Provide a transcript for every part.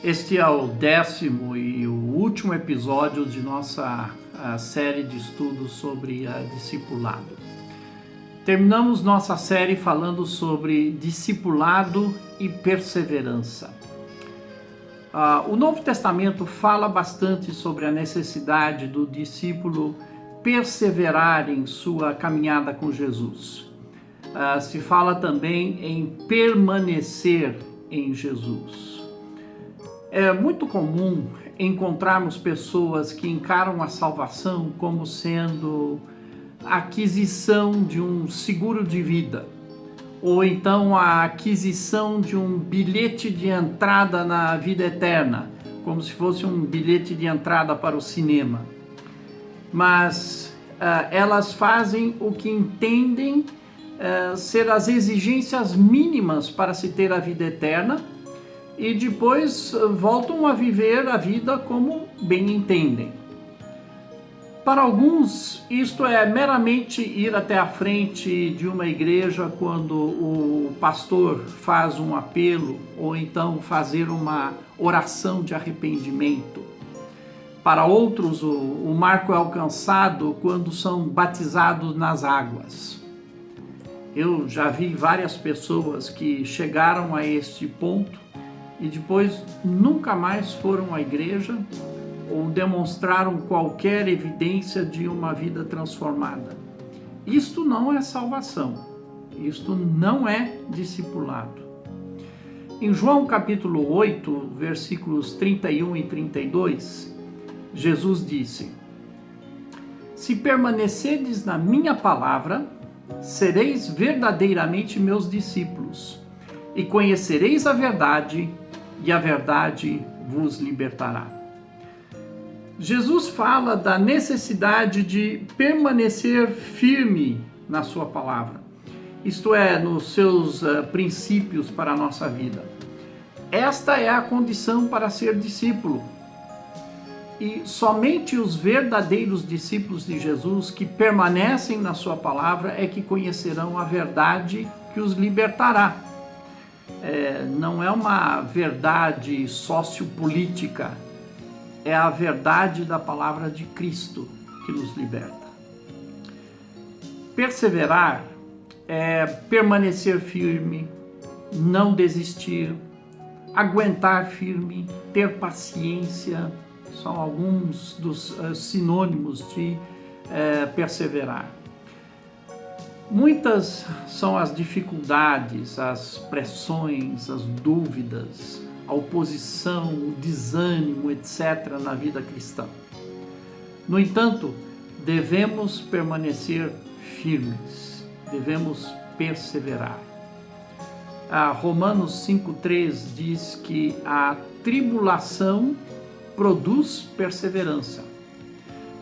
Este é o 10º e o último episódio de nossa série de estudos sobre discipulado. Terminamos nossa série falando sobre discipulado e perseverança. O Novo Testamento fala bastante sobre a necessidade do discípulo perseverar em sua caminhada com Jesus. Se fala também em permanecer em Jesus. É muito comum encontrarmos pessoas que encaram a salvação como sendo a aquisição de um seguro de vida, ou então a aquisição de um bilhete de entrada na vida eterna, como se fosse um bilhete de entrada para o cinema. Mas elas fazem o que entendem ser as exigências mínimas para se ter a vida eterna e depois voltam a viver a vida como bem entendem. Para alguns, isto é meramente ir até a frente de uma igreja quando o pastor faz um apelo ou então fazer uma oração de arrependimento. Para outros, o marco é alcançado quando são batizados nas águas. Eu já vi várias pessoas que chegaram a este ponto e depois nunca mais foram à igreja ou demonstraram qualquer evidência de uma vida transformada. Isto não é salvação, isto não é discipulado. Em João capítulo 8, versículos 31 e 32, Jesus disse: "Se permanecerdes na minha palavra, sereis verdadeiramente meus discípulos, e conhecereis a verdade, e a verdade vos libertará." Jesus fala da necessidade de permanecer firme na sua palavra, isto é, nos seus princípios para a nossa vida. Esta é a condição para ser discípulo. E somente os verdadeiros discípulos de Jesus que permanecem na sua palavra é que conhecerão a verdade que os libertará. Não é uma verdade sociopolítica, é a verdade da palavra de Cristo que nos liberta. Perseverar é permanecer firme, não desistir, aguentar firme, ter paciência, são alguns dos sinônimos de perseverar. Muitas são as dificuldades, as pressões, as dúvidas, a oposição, o desânimo, etc. na vida cristã. No entanto, devemos permanecer firmes, devemos perseverar. Romanos 5,3 diz que a tribulação produz perseverança.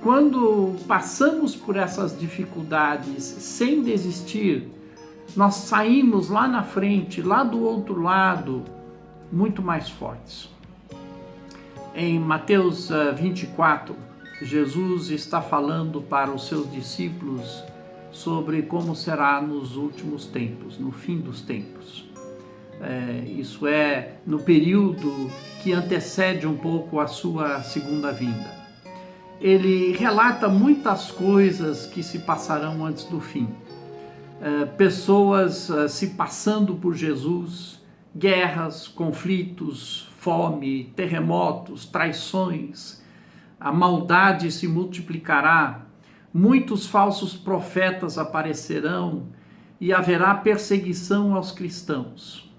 Quando passamos por essas dificuldades sem desistir, nós saímos lá na frente, lá do outro lado, muito mais fortes. Em Mateus 24, Jesus está falando para os seus discípulos sobre como será nos últimos tempos, no fim dos tempos. Isso é no período que antecede um pouco a sua segunda vinda. Ele relata muitas coisas que se passarão antes do fim. Pessoas se passando por Jesus, guerras, conflitos, fome, terremotos, traições, a maldade se multiplicará, muitos falsos profetas aparecerão e haverá perseguição aos cristãos.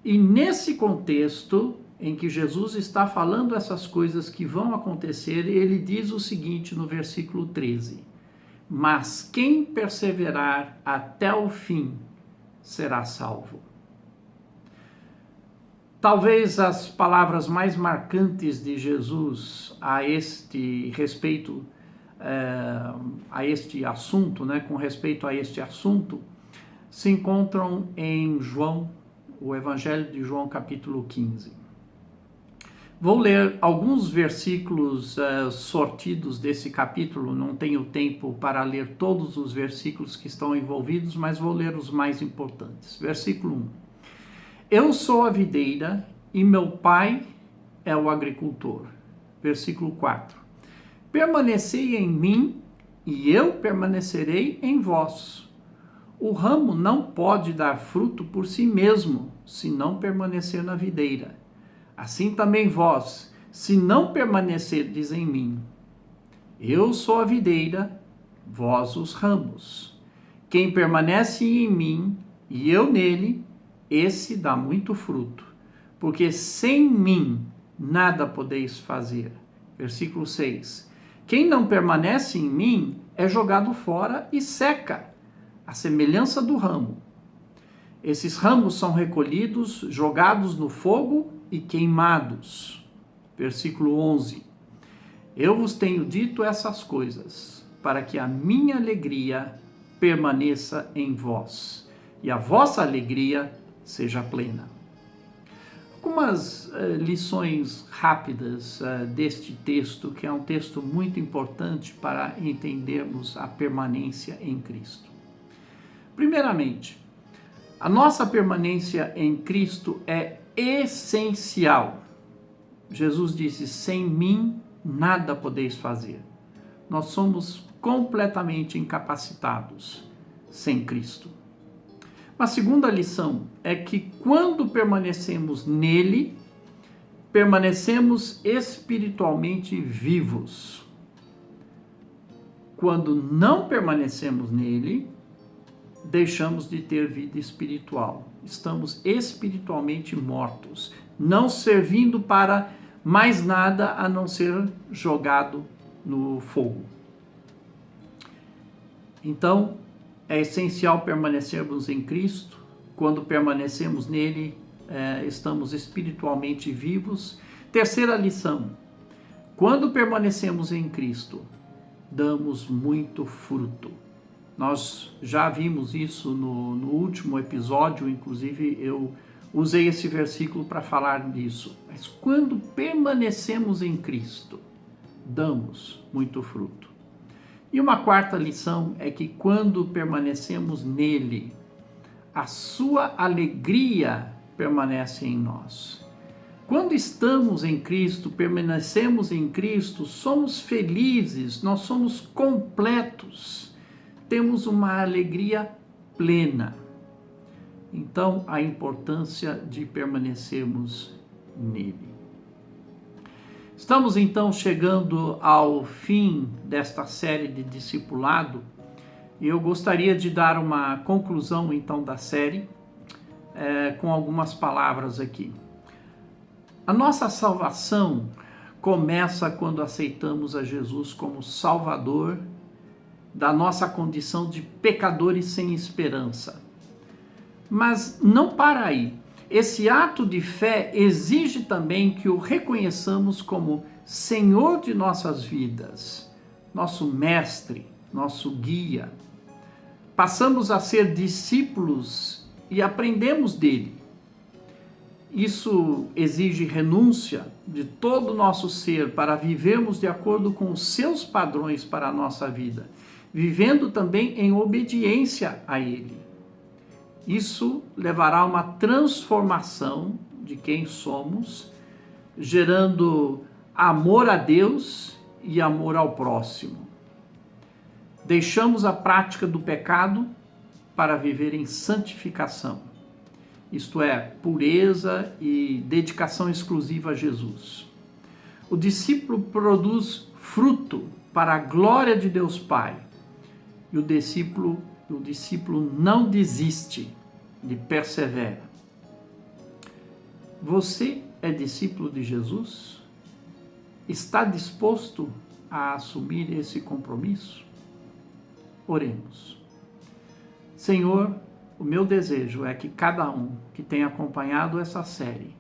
E nesse contexto em que Jesus está falando essas coisas que vão acontecer, ele diz o seguinte no versículo 13: "Mas quem perseverar até o fim será salvo." Talvez as palavras mais marcantes de Jesus a este respeito, a este assunto, com respeito a este assunto, se encontram em João, o Evangelho de João, capítulo 15. Vou ler alguns versículos sortidos desse capítulo, não tenho tempo para ler todos os versículos que estão envolvidos, mas vou ler os mais importantes. Versículo 1. "Eu sou a videira e meu pai é o agricultor. Versículo 4. Permanecei em mim e eu permanecerei em vós. O ramo não pode dar fruto por si mesmo, se não permanecer na videira. Assim também vós, se não permanecerdes em mim. Eu sou a videira, vós os ramos. Quem permanece em mim e eu nele, esse dá muito fruto, porque sem mim nada podeis fazer. Versículo 6. Quem não permanece em mim é jogado fora e seca, a semelhança do ramo. Esses ramos são recolhidos, jogados no fogo e queimados. Versículo 11. Eu vos tenho dito essas coisas, para que a minha alegria permaneça em vós, e a vossa alegria seja plena. Algumas lições rápidas deste texto, que é um texto muito importante para entendermos a permanência em Cristo. Primeiramente, a nossa permanência em Cristo é essencial. Jesus disse: sem mim nada podeis fazer. Nós somos completamente incapacitados sem Cristo. Uma segunda lição é que quando permanecemos nele, permanecemos espiritualmente vivos. Quando não permanecemos nele, deixamos de ter vida espiritual. Estamos espiritualmente mortos, não servindo para mais nada a não ser jogado no fogo. Então, é essencial permanecermos em Cristo. Quando permanecemos nele, estamos espiritualmente vivos. Terceira lição: quando permanecemos em Cristo, damos muito fruto. Nós já vimos isso no último episódio, inclusive eu usei esse versículo para falar disso. Mas quando permanecemos em Cristo, damos muito fruto. E uma quarta lição é que quando permanecemos nele, a sua alegria permanece em nós. Quando estamos em Cristo, permanecemos em Cristo, somos felizes, nós somos completos, temos uma alegria plena. Então, a importância de permanecermos nele. Estamos então chegando ao fim desta série de discipulado e eu gostaria de dar uma conclusão então da série com algumas palavras aqui. A nossa salvação começa quando aceitamos a Jesus como Salvador da nossa condição de pecadores sem esperança. Mas não para aí. Esse ato de fé exige também que o reconheçamos como Senhor de nossas vidas, nosso mestre, nosso guia. Passamos a ser discípulos e aprendemos dele. Isso exige renúncia de todo o nosso ser para vivermos de acordo com os seus padrões para a nossa vida, vivendo também em obediência a ele. Isso levará a uma transformação de quem somos, gerando amor a Deus e amor ao próximo. Deixamos a prática do pecado para viver em santificação, isto é, pureza e dedicação exclusiva a Jesus. O discípulo produz fruto para a glória de Deus Pai, e o discípulo não desiste, ele persevera. Você é discípulo de Jesus? Está disposto a assumir esse compromisso? Oremos. Senhor, o meu desejo é que cada um que tem acompanhado essa série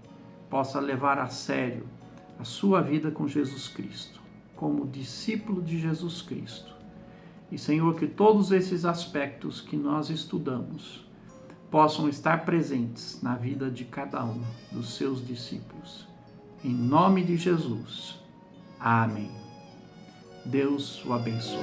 possa levar a sério a sua vida com Jesus Cristo, como discípulo de Jesus Cristo. E, Senhor, que todos esses aspectos que nós estudamos possam estar presentes na vida de cada um dos seus discípulos. Em nome de Jesus. Amém. Deus o abençoe.